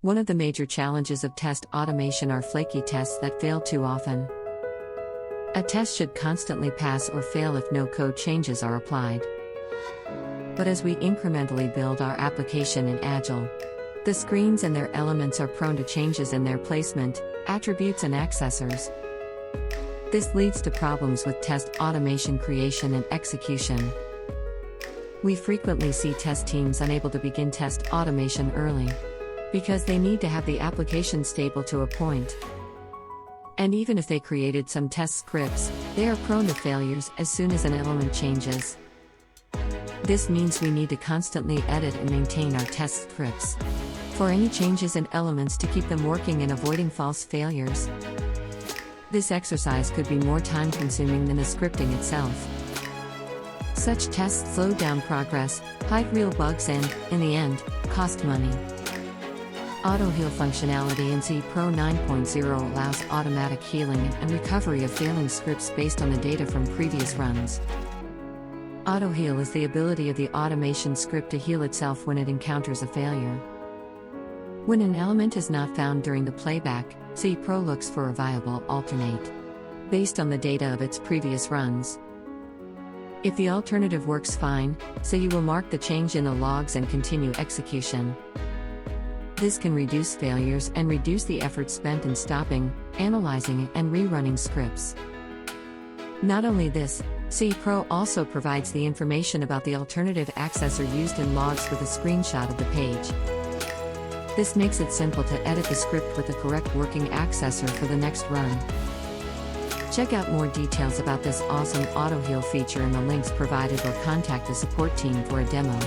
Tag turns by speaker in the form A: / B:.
A: One of the major challenges of test automation are flaky tests that fail too often. A test should constantly pass or fail if no code changes are applied. But as we incrementally build our application in Agile, the screens and their elements are prone to changes in their placement, attributes, and accessors. This leads to problems with test automation creation and execution. We frequently see test teams unable to begin test automation early, because they need to have the application stable to a point. And even if they created some test scripts, they are prone to failures as soon as an element changes. This means we need to constantly edit and maintain our test scripts for any changes in elements to keep them working and avoiding false failures. This exercise could be more time-consuming than the scripting itself. Such tests slow down progress, hide real bugs and, in the end, cost money. AutoHeal functionality in Sahi Pro 9.0 allows automatic healing and recovery of failing scripts based on the data from previous runs. AutoHeal is the ability of the automation script to heal itself when it encounters a failure. When an element is not found during the playback, Sahi Pro looks for a viable alternate based on the data of its previous runs. If the alternative works fine, Sahi will mark the change in the logs and continue execution. This can reduce failures and reduce the effort spent in stopping, analyzing, and rerunning scripts. Not only this, Sahi Pro also provides the information about the alternative accessor used in logs with a screenshot of the page. This makes it simple to edit the script with the correct working accessor for the next run. Check out more details about this awesome AutoHeal feature in the links provided or contact the support team for a demo.